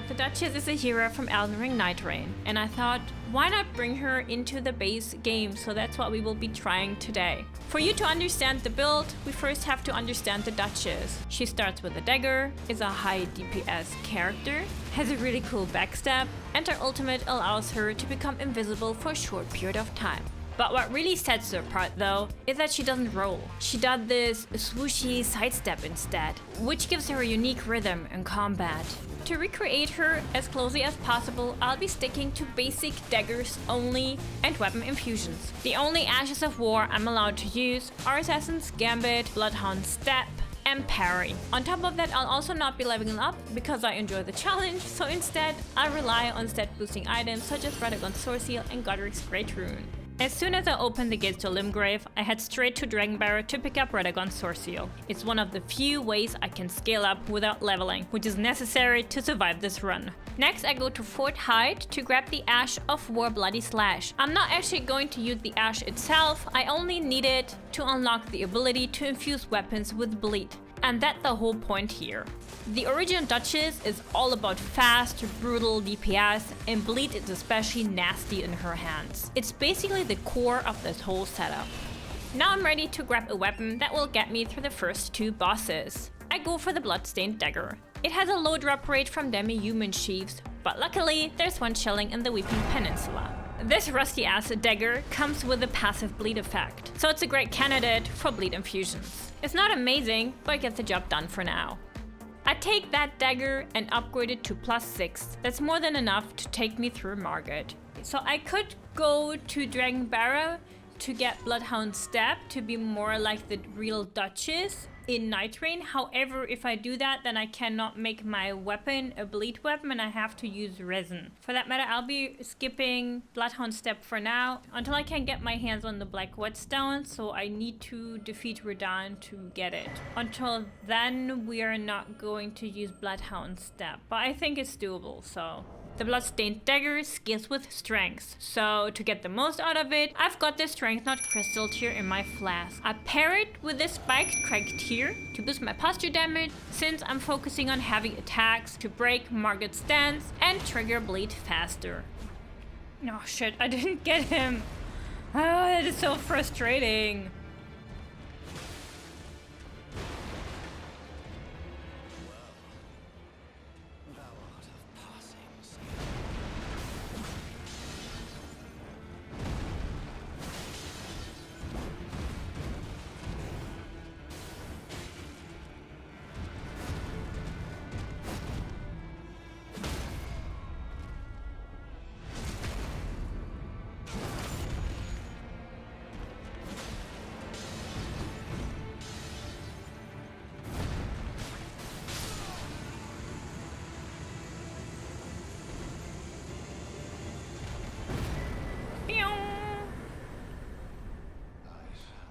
The Duchess is a hero from Elden Ring Nightreign, and I thought, why not bring her into the base game? So that's what we will be trying today. For you to understand the build, we first have to understand the Duchess. She starts with a dagger, is a high DPS character, has a really cool backstab, and her ultimate allows her to become invisible for a short period of time. But what really sets her apart though, is that she doesn't roll. She does this swooshy sidestep instead, which gives her a unique rhythm in combat. To recreate her as closely as possible, I'll be sticking to basic daggers only and weapon infusions. The only Ashes of War I'm allowed to use are Assassin's Gambit, Bloodhound Step, and parry. On top of that, I'll also not be leveling up because I enjoy the challenge, so instead I'll rely on stat boosting items such as Radagon's Sword Seal and Godric's Great Rune. As soon as I opened the gates to Limgrave, I head straight to Dragonbarrow to pick up Radagon's Sword Seal. It's one of the few ways I can scale up without leveling, which is necessary to survive this run. Next, I go to Fort Hyde to grab the Ash of War Bloody Slash. I'm not actually going to use the Ash itself, I only need it to unlock the ability to infuse weapons with Bleed. And that's the whole point here. The original Duchess is all about fast, brutal DPS, and Bleed is especially nasty in her hands. It's basically the core of this whole setup. Now I'm ready to grab a weapon that will get me through the first two bosses. I go for the Bloodstained Dagger. It has a low drop rate from demi-human sheaves, but luckily there's one shelling in the Weeping Peninsula. This rusty ass dagger comes with a passive bleed effect, so it's a great candidate for bleed infusions. It's not amazing, but it gets the job done for now. I take that dagger and upgrade it to +6. That's more than enough to take me through Margit. So I could go to Dragonbarrow to get Bloodhound Step to be more like the real Duchess in Nightreign. However, if I do that, then I cannot make my weapon a bleed weapon and I have to use resin. For that matter, I'll be skipping Bloodhound Step for now until I can get my hands on the Black Whetstone, so I need to defeat Radahn to get it. Until then, we are not going to use Bloodhound Step, but I think it's doable, so... The Bloodstained Dagger scales with Strength, so to get the most out of it, I've got this Strength Knot Crystal tier in my flask. I pair it with this Spiked Crag tier to boost my posture damage, since I'm focusing on having attacks to break Margit's stance and trigger bleed faster. Oh shit, I didn't get him. Oh, that is so frustrating.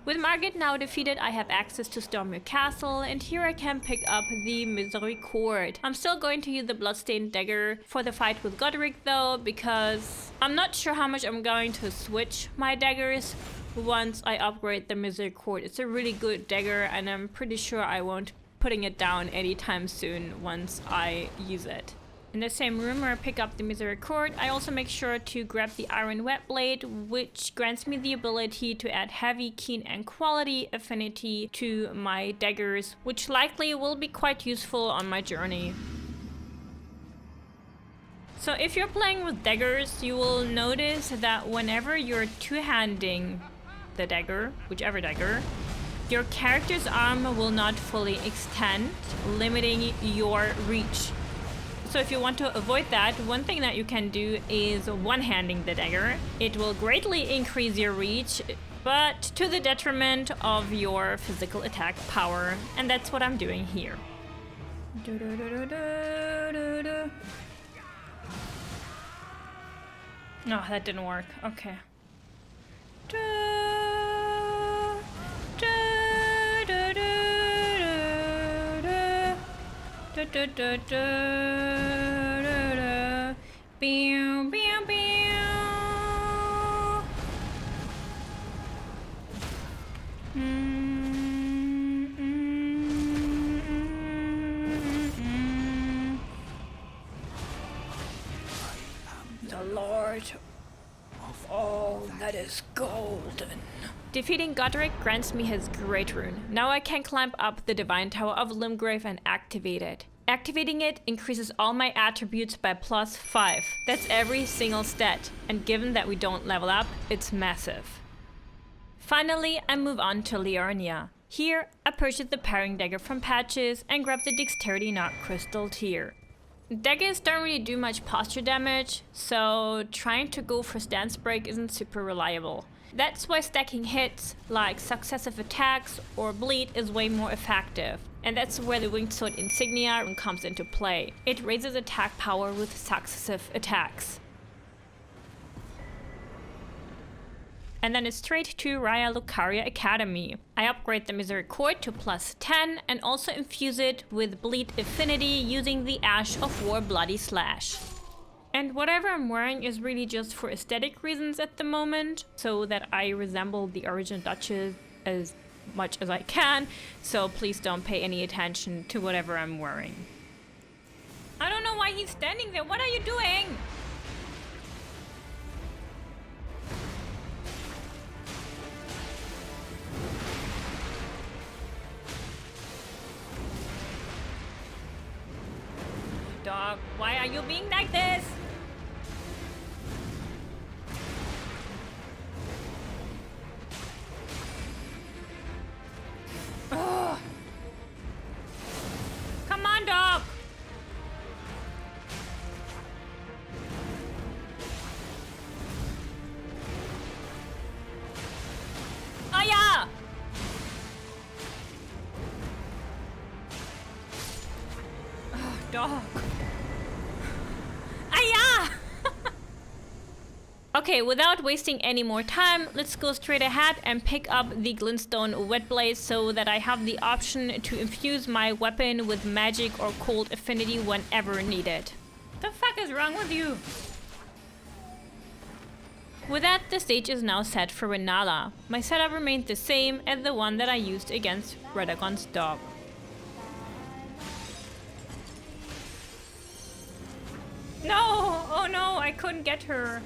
With Margit now defeated, I have access to Stormir Castle, and here I can pick up the Misericord. I'm still going to use the Bloodstained Dagger for the fight with Godric though, because I'm not sure how much I'm going to switch my daggers once I upgrade the Misericord. It's a really good dagger and I'm pretty sure I won't putting it down anytime soon once I use it. In the same room where I pick up the Misericord, I also make sure to grab the Iron Wet Blade, which grants me the ability to add heavy, keen, and quality affinity to my daggers, which likely will be quite useful on my journey. So if you're playing with daggers, you will notice that whenever you're two-handing the dagger, whichever dagger, your character's arm will not fully extend, limiting your reach. So if you want to avoid that, one thing that you can do is one-handing the dagger. It will greatly increase your reach, but to the detriment of your physical attack power. And that's what I'm doing here. No, that didn't work. Okay. the Lord of all that is golden. Defeating Godric grants me his Great Rune. Now I can climb up the Divine Tower of Limgrave and activate it. Activating it increases all my attributes by +5. That's every single stat, and given that we don't level up, it's massive. Finally, I move on to Liurnia. Here, I purchase the Parrying Dagger from Patches and grab the Dexterity Knot Crystal tier. Daggers don't really do much posture damage, so trying to go for stance break isn't super reliable. That's why stacking hits, like successive attacks or bleed, is way more effective. And that's where the Winged Sword Insignia comes into play. It raises attack power with successive attacks. And then it's straight to Raya Lucaria Academy. I upgrade the Misericord to +10 and also infuse it with Bleed Affinity using the Ash of War Bloody Slash. And whatever I'm wearing is really just for aesthetic reasons at the moment, so that I resemble the original Duchess as much as I can, so please don't pay any attention to whatever I'm wearing. I don't know why he's standing there. What are you doing? Dog, why are you being like this? Ugh. Come on, dog. Oh yeah. Oh, dog. Okay, without wasting any more time, let's go straight ahead and pick up the Glintstone Wet Blaze so that I have the option to infuse my weapon with magic or cold affinity whenever needed. The fuck is wrong with you? With that, the stage is now set for Renala. My setup remained the same as the one that I used against Radagon's dog. No! Oh no, I couldn't get her.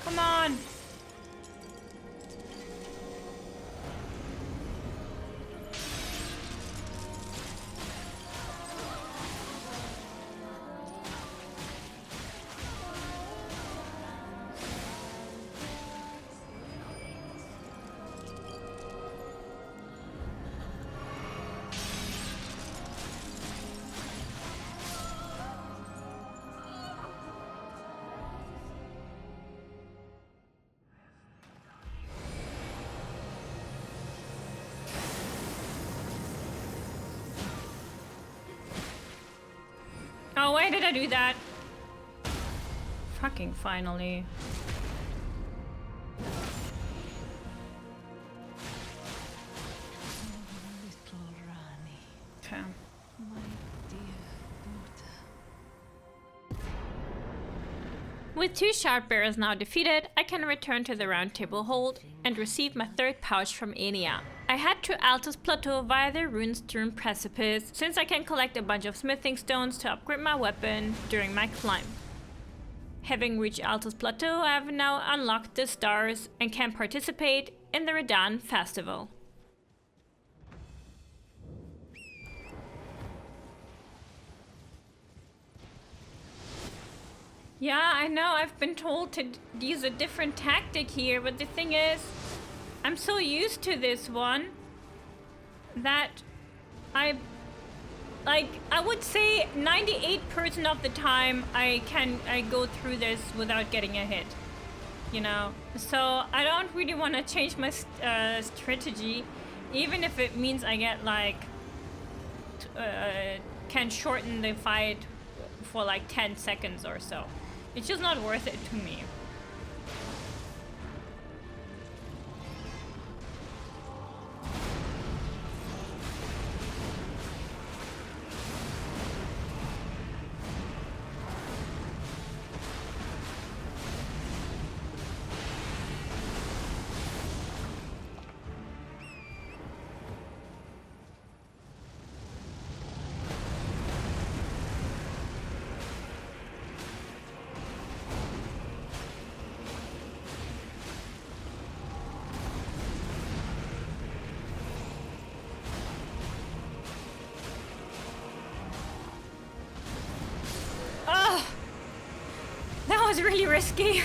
Come on! Oh, why did I do that? Fucking finally. Little Rani. Okay. My dear daughter. With 2 shard bearers now defeated, I can return to the Round Table Hold and receive my 3rd pouch from Enia. I head to Altus Plateau via the Runestrewn Precipice, since I can collect a bunch of smithing stones to upgrade my weapon during my climb. Having reached Altus Plateau, I have now unlocked the stars and can participate in the Redan Festival. Yeah, I know, I've been told to use a different tactic here, but the thing is, I'm so used to this one that I would say 98% of the time I go through this without getting a hit, you know? So I don't really want to change my strategy, even if it means I get like, can shorten the fight for like 10 seconds or so. It's just not worth it to me. was really risky.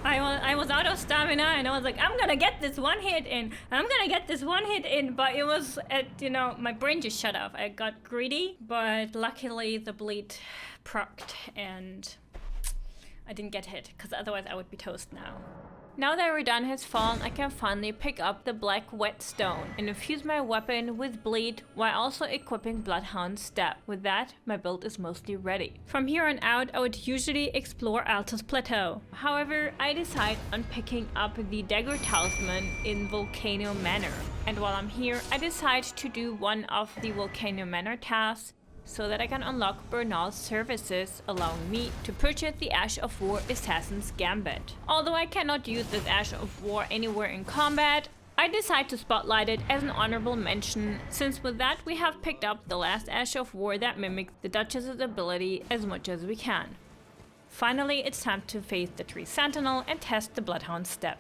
I was out of stamina and I was like, I'm gonna get this one hit in. I'm gonna get this one hit in. But it was, my brain just shut off. I got greedy, but luckily the bleed procced and I didn't get hit because otherwise I would be toast now. Now that Radahn has fallen, I can finally pick up the black whetstone and infuse my weapon with bleed while also equipping Bloodhound Step. With that, my build is mostly ready. From here on out, I would usually explore Altus Plateau. However, I decide on picking up the dagger talisman in Volcano Manor. And while I'm here, I decide to do one of the Volcano Manor tasks so that I can unlock Bernal's services, allowing me to purchase the Ash of War Assassin's Gambit. Although I cannot use this Ash of War anywhere in combat, I decide to spotlight it as an honorable mention, since with that we have picked up the last Ash of War that mimics the Duchess's ability as much as we can. Finally, it's time to face the Tree Sentinel and test the Bloodhound Step.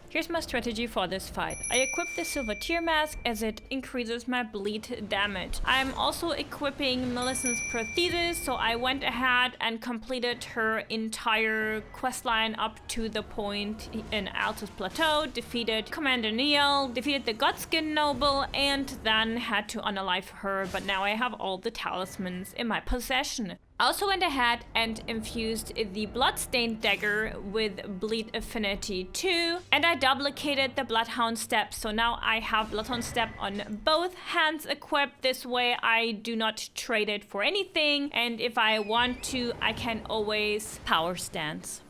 Here's my strategy for this fight. I equip the Silver Tear Mask as it increases my bleed damage. I'm also equipping Millicent's Prosthesis, so I went ahead and completed her entire questline up to the point in Altus Plateau, defeated Commander Neil, defeated the Godskin Noble, and then had to unalive her, but now I have all the talismans in my possession. I also went ahead and infused the Bloodstained Dagger with Bleed Affinity 2, and I duplicated the Bloodhound Step, so now I have Bloodhound Step on both hands equipped. This way I do not trade it for anything, and if I want to, I can always power stance.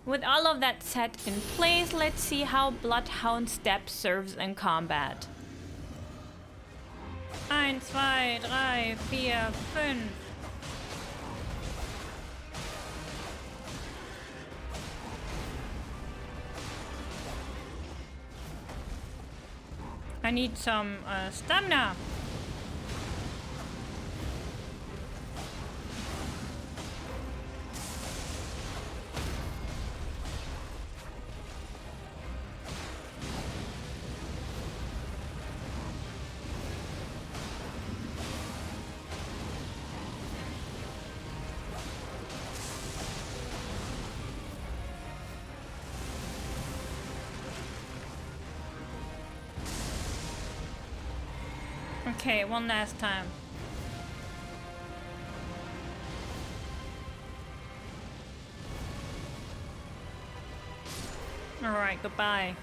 With all of that set in place, let's see how Bloodhound Step serves in combat. 1, 2, 3, 4, 5. I need some stamina. Okay, one last time. Alright, goodbye.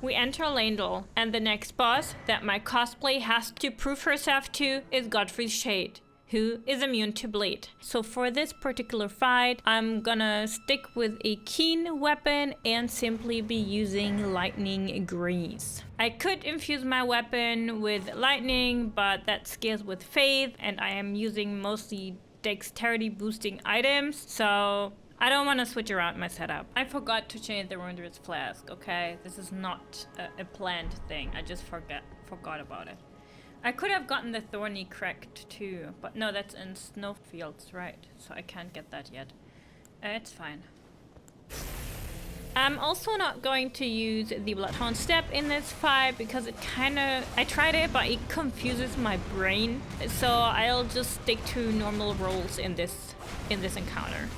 We enter Leyndell, and the next boss that my cosplay has to prove herself to is Godfrey's Shade, who is immune to bleed. So for this particular fight, I'm gonna stick with a keen weapon and simply be using lightning grease. I could infuse my weapon with lightning, but that scales with faith, and I am using mostly dexterity boosting items, so I don't want to switch around my setup. I forgot to change the Wondrous Flask, okay? This is not a planned thing. I just forgot about it. I could have gotten the Thorny Cracked too, but no, that's in Snowfields, right? So I can't get that yet. It's fine. I'm also not going to use the Bloodhound Step in this fight because it I tried it, but it confuses my brain. So I'll just stick to normal rolls in this encounter.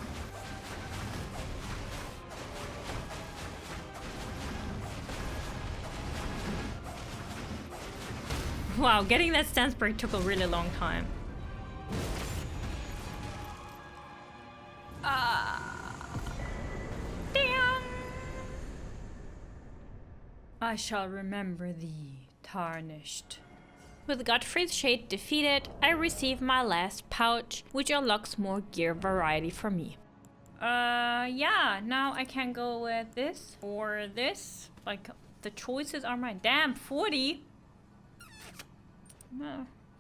Wow, getting that stance break took a really long time. Damn! I shall remember thee, tarnished. With Godfrey's Shade defeated, I receive my last pouch, which unlocks more gear variety for me. Yeah, now I can go with this or this. Like, the choices are mine. Damn, 40!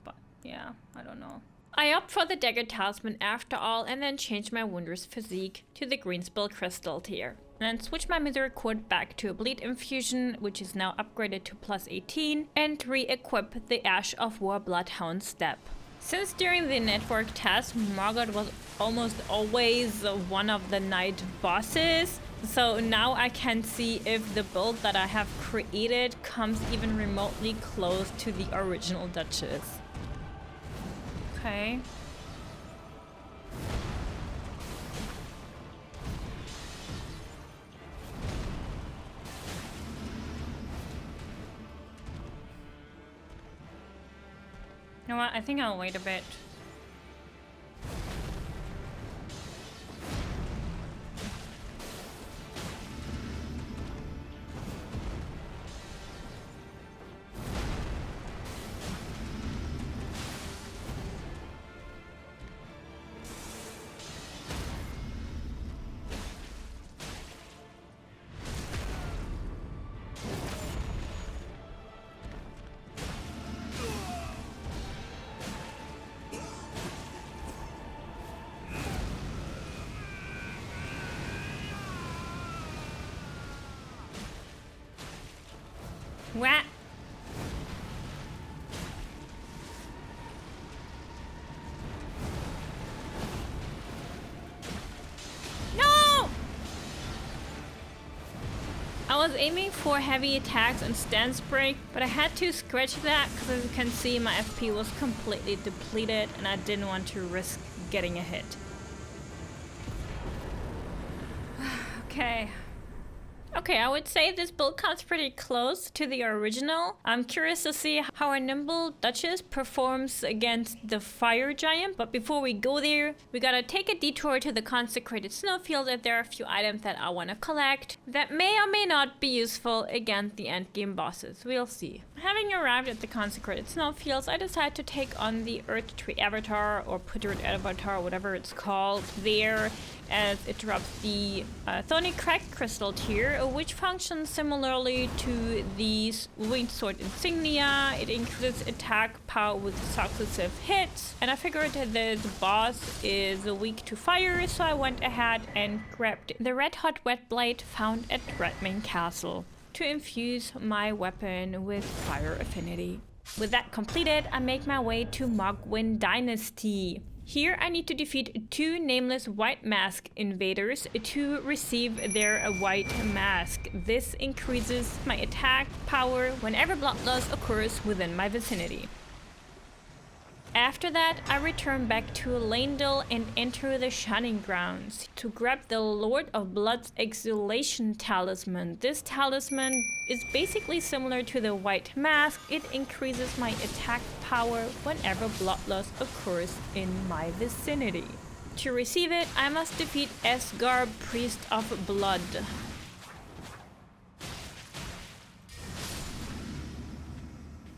But yeah, I don't know. I opt for the dagger talisman after all, and then change my wondrous physique to the green spell crystal tier. And switch my misericord back to a bleed infusion, which is now upgraded to plus 18, and re-equip the Ash of War Bloodhound Step. Since during the network test, Margot was almost always one of the night bosses, so now I can see if the build that I have created comes even remotely close to the original Duchess. Okay. what? I think I'll wait a bit. What? No! I was aiming for heavy attacks and stance break, but I had to scratch that because as you can see my FP was completely depleted and I didn't want to risk getting a hit. Okay. Okay, I would say this build comes pretty close to the original. I'm curious to see how our nimble Duchess performs against the fire giant, but before we go there, we gotta take a detour to the consecrated snowfield, and there are a few items that I want to collect that may or may not be useful against the endgame bosses. We'll see. Having arrived at the consecrated snowfields, I decided to take on the Earth Tree avatar, or Putrid avatar, whatever it's called there, as it drops the thorny crack crystal tier, which functions similarly to the winged sword insignia. It increases attack power with successive hits, and I figured that the boss is weak to fire, so I went ahead and grabbed the red hot wet blade found at Redmane Castle to infuse my weapon with fire affinity. With that completed, I make my way to Mogwyn Dynasty. Here I need to defeat 2 nameless white mask invaders to receive their white mask. This increases my attack power whenever blood loss occurs within my vicinity. After that, I return back to Leyndell and enter the Shining Grounds to grab the Lord of Blood's Exhalation Talisman. This talisman is basically similar to the White Mask. It increases my attack power whenever blood loss occurs in my vicinity. To receive it, I must defeat Esgar, Priest of Blood.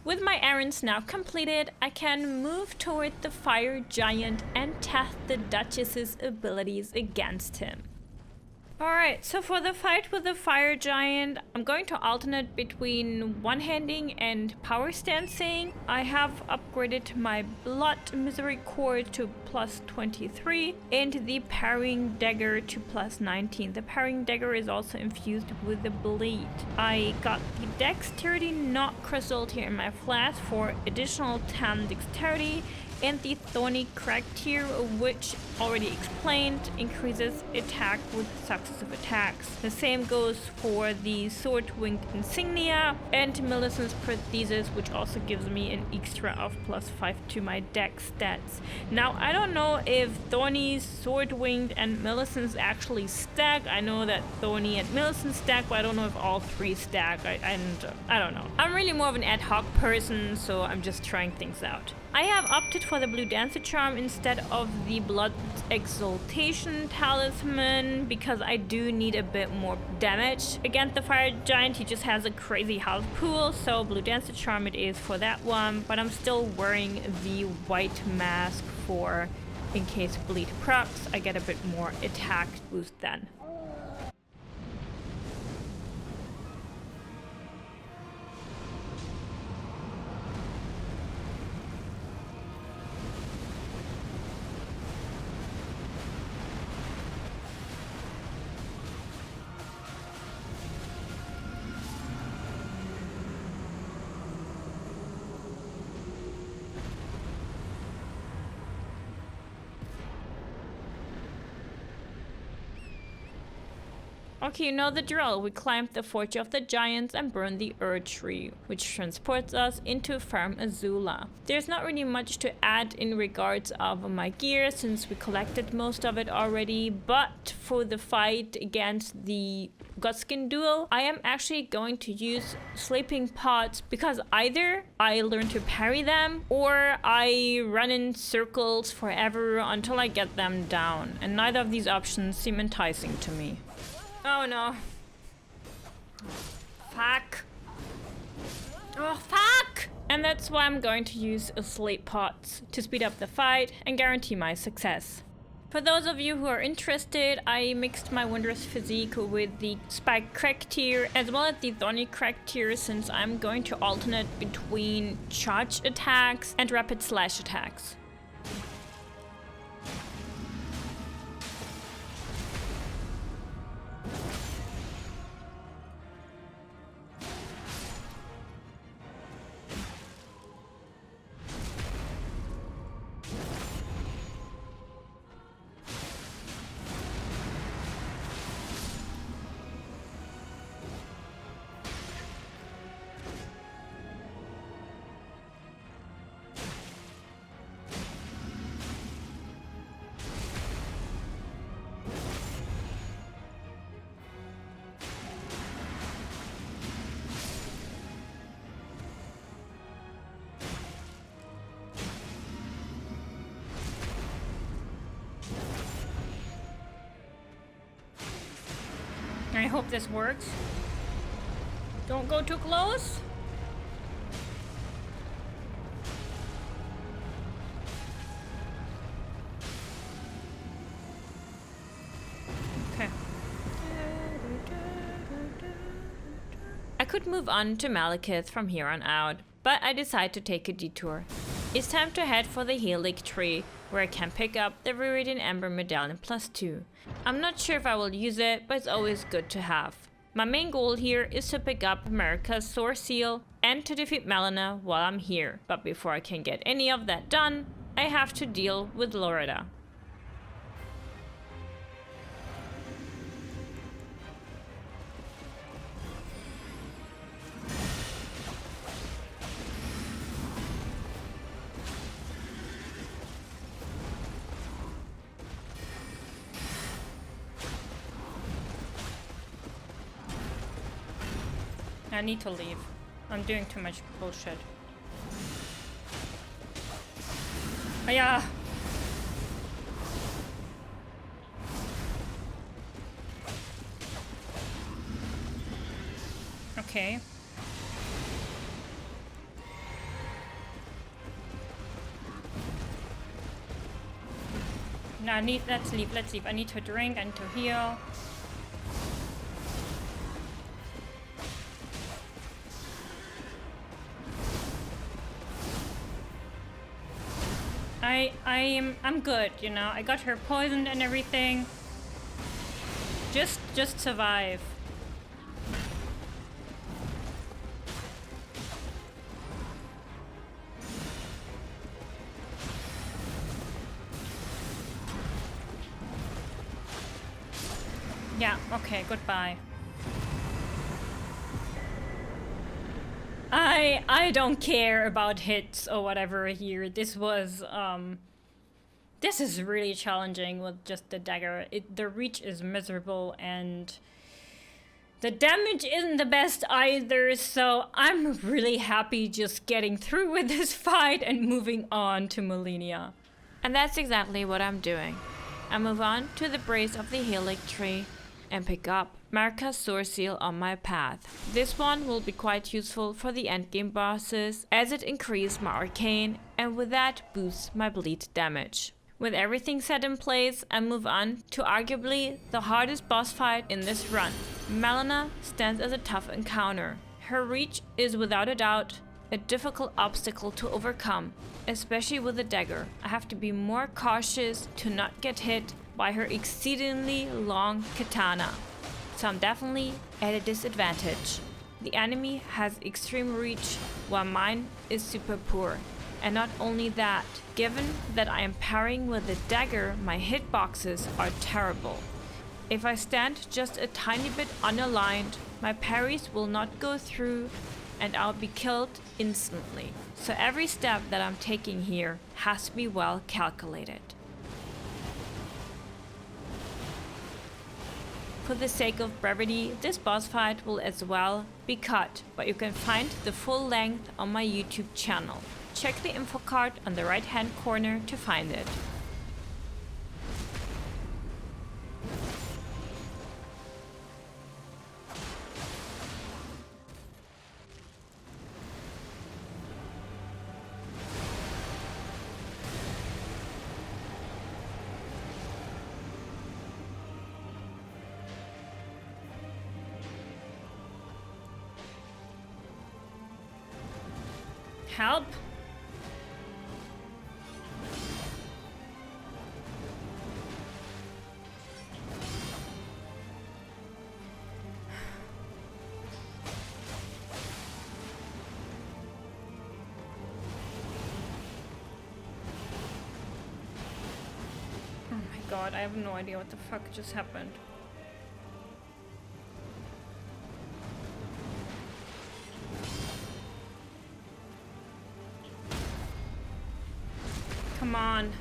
With my errands now completed, I can move toward the fire giant and test the Duchess's abilities against him. Alright, so for the fight with the fire giant, I'm going to alternate between one-handing and power stancing. I have upgraded my blood misericord to plus 23 and the parrying dagger to plus 19. The parrying dagger is also infused with the bleed. I got the dexterity knot crystal here in my flask for additional 10 dexterity, and the thorny crack tier, which already explained, increases attack with successive attacks. The same goes for the sword winged insignia and Millicent's prosthesis, which also gives me an extra of plus 5 to my dex stats. Now I don't know if Thorny's, sword winged, and Millicent's actually stack. I know that Thorny and Millicent stack, but I don't know if all 3 stack. I don't know. I'm really more of an ad hoc person, so I'm just trying things out. I have opted for the blue dancer charm instead of the blood exaltation talisman because I do need a bit more damage. Against the fire giant, he just has a crazy health pool, so blue dancer charm it is for that one, but I'm still wearing the white mask for in case bleed procs, I get a bit more attack boost then. Okay, you know the drill. We climbed the Forge of the Giants and burned the Erd Tree, which transports us into Farm Azula. There's not really much to add in regards of my gear since we collected most of it already, but for the fight against the Godskin duel, I am actually going to use sleeping pots because either I learn to parry them or I run in circles forever until I get them down, and neither of these options seem enticing to me. Oh no. Fuck. Oh fuck! And that's why I'm going to use sleep pots to speed up the fight and guarantee my success. For those of you who are interested, I mixed my wondrous physique with the spike crack tier as well as the thorny crack tier since I'm going to alternate between charge attacks and rapid slash attacks. I hope this works. Don't go too close. Okay. I could move on to Malekith from here on out, but I decide to take a detour. It's time to head for the Haligtree, where I can pick up the Viridian Ember Medallion +2. I'm not sure if I will use it, but it's always good to have. My main goal here is to pick up America's Sword Seal and to defeat Malenia while I'm here. But before I can get any of that done, I have to deal with Loretta. I need to leave. I'm doing too much bullshit. Oh, yeah. Okay. No, let's leave. I need to drink and to heal. I'm good, you know. I got her poisoned and everything. Just survive. Yeah, okay, goodbye. I don't care about hits or whatever here. This is really challenging with just the dagger. The reach is miserable and the damage isn't the best either, so I'm really happy just getting through with this fight and moving on to Malenia. And that's exactly what I'm doing. I move on to the base of the Haligtree and pick up Marika's Sword Seal on my path. This one will be quite useful for the endgame bosses as it increases my arcane and with that boosts my bleed damage. With everything set in place, I move on to arguably the hardest boss fight in this run. Malenia stands as a tough encounter. Her reach is without a doubt a difficult obstacle to overcome, especially with a dagger. I have to be more cautious to not get hit by her exceedingly long katana, so I'm definitely at a disadvantage. The enemy has extreme reach while mine is super poor. And not only that, given that I am parrying with a dagger, my hitboxes are terrible. If I stand just a tiny bit unaligned, my parries will not go through and I'll be killed instantly. So every step that I'm taking here has to be well calculated. For the sake of brevity, this boss fight will as well be cut, but you can find the full length on my YouTube channel. Check the info card on the right hand corner to find it. Help! Oh my god, I have no idea what the fuck just happened. Come on.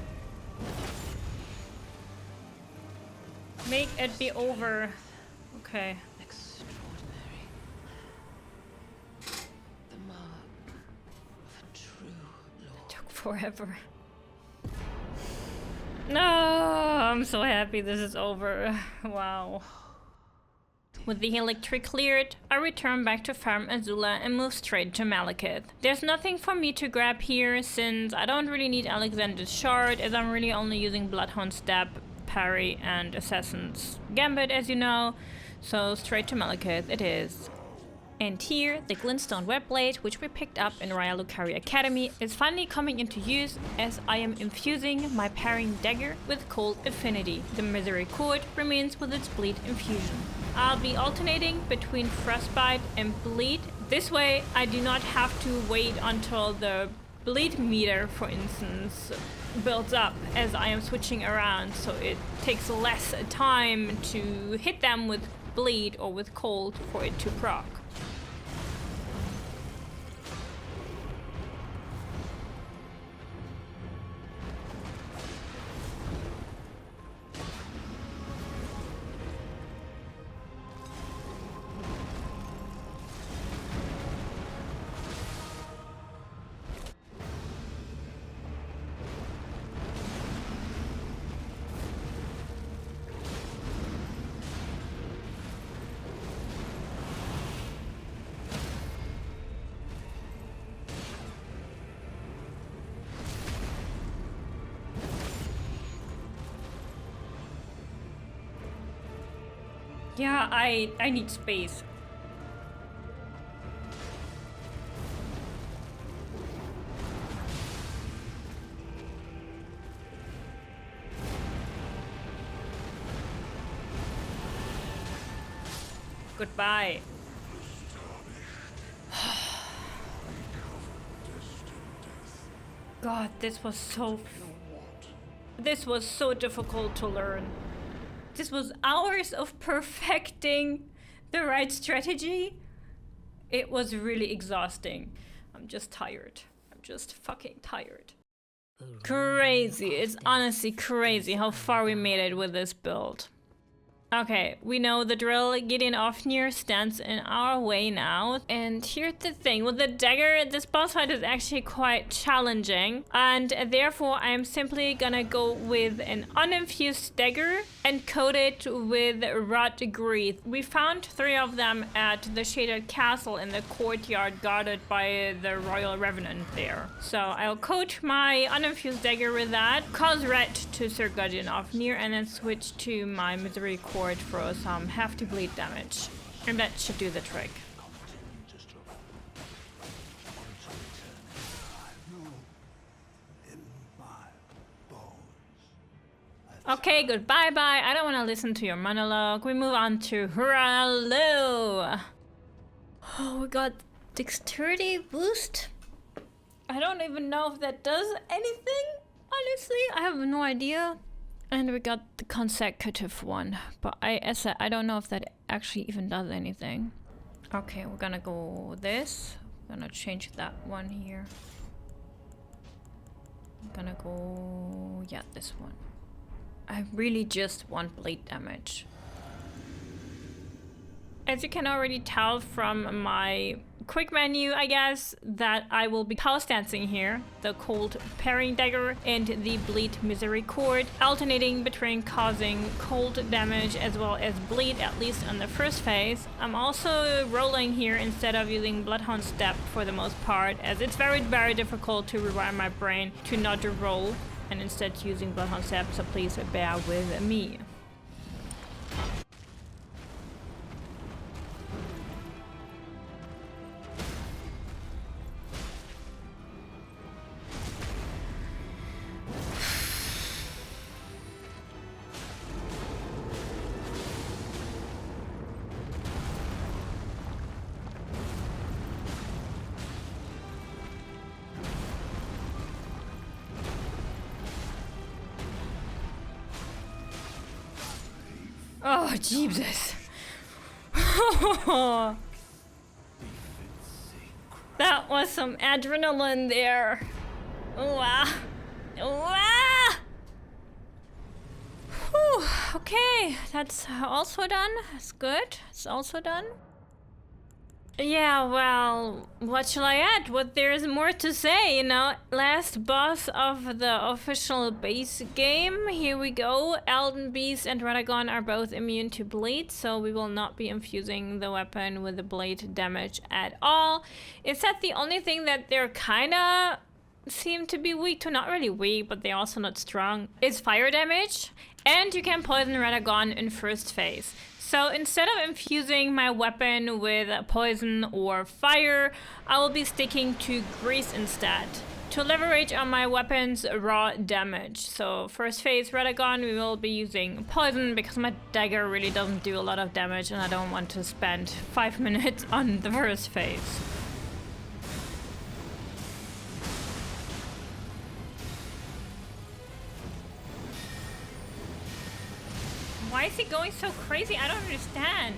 Make it be over. Okay. Extraordinary. The mark of a true lord. Took forever. No, I'm so happy this is over. Wow. With the Haligtree cleared, I return back to Farm Azula and move straight to Malekith. There's nothing for me to grab here since I don't really need Alexander's Shard as I'm really only using Bloodhound Step, Parry and Assassin's Gambit as you know, so straight to Malekith it is. And here, the Glintstone Webblade, which we picked up in Raya Lucaria Academy, is finally coming into use as I am infusing my parrying dagger with Cold Affinity. The Misericord remains with its Bleed infusion. I'll be alternating between Frostbite and Bleed. This way, I do not have to wait until the Bleed meter, for instance, builds up as I am switching around, so it takes less time to hit them with Bleed or with Cold for it to proc. Yeah, I need space. Goodbye. God, this was so difficult to learn. This was hours of perfecting the right strategy. It was really exhausting. I'm just tired. I'm just fucking tired. Crazy. It's honestly crazy how far we made it with this build. Okay, we know the drill. Getting off near stands in our way now. And here's the thing, with the dagger, this boss fight is actually quite challenging. And therefore, I am simply gonna go with an uninfused dagger and coat it with rot grease. We found 3 of them at the shaded castle in the courtyard guarded by the royal revenant there. So I'll coat my uninfused dagger with that, cause red to Sir Guardian of Near, and then switch to my Misericord for some hefty bleed damage. And that should do the trick. Okay, goodbye bye. I don't want to listen to your monologue. We move on to Hurralo. Oh, we got dexterity boost. I don't even know if that does anything. Honestly, I have no idea. And we got the consecutive one, but I said, I don't know if that actually even does anything. Okay, we're gonna go this. I'm gonna change that one here. I'm gonna go, yeah, this one. I really just want blade damage. As you can already tell from my quick menu, I guess, that I will be pulse dancing here. The cold parrying dagger and the bleed misery cord, alternating between causing cold damage as well as bleed, at least on the first phase. I'm also rolling here instead of using Bloodhound Step for the most part, as it's very, very difficult to rewire my brain to not to roll, and instead using Bloodhound Step, so please bear with me. Oh, Jesus. That was some adrenaline there. Ooh, ah. Ooh, ah. Whew. Okay, that's also done. That's good. It's also done. Yeah, well, what shall I add? What there is more to say, you know? Last boss of the official base game. Here we go. Elden, Beast, and Radagon are both immune to bleed, so we will not be infusing the weapon with the blade damage at all. Is that the only thing that they're kinda seem to be weak to? Not really weak, but they're also not strong. Is fire damage, and you can poison Radagon in first phase. So instead of infusing my weapon with poison or fire, I will be sticking to grease instead to leverage on my weapon's raw damage. So first phase Radagon, we will be using poison because my dagger really doesn't do a lot of damage and I don't want to spend 5 minutes on the first phase. Why is he going so crazy? I don't understand.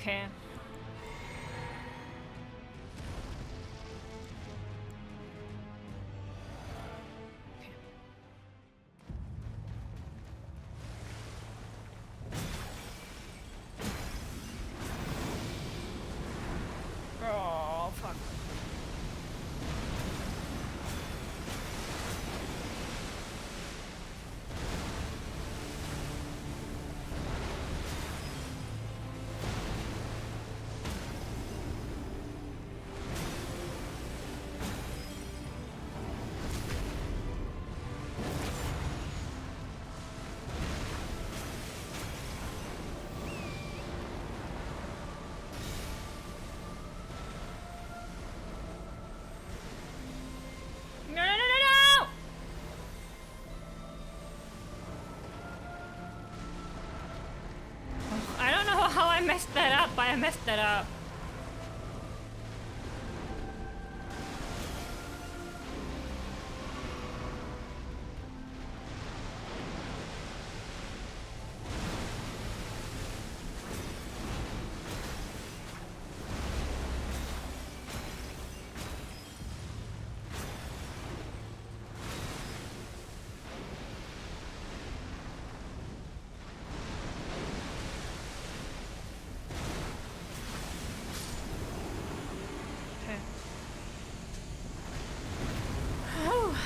Okay. Oh, fuck. No, no, no, no, no! I don't know how I messed that up, but I messed that up. Okay. Oh.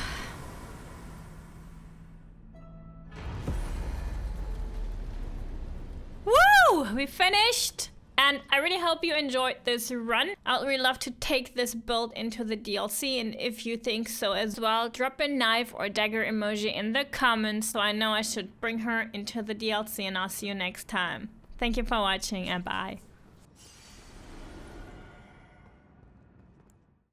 Woo! We finished! And I really hope you enjoyed this run. I'd really love to take this build into the DLC, and if you think so as well, drop a knife or dagger emoji in the comments so I know I should bring her into the DLC, and I'll see you next time. Thank you for watching and bye.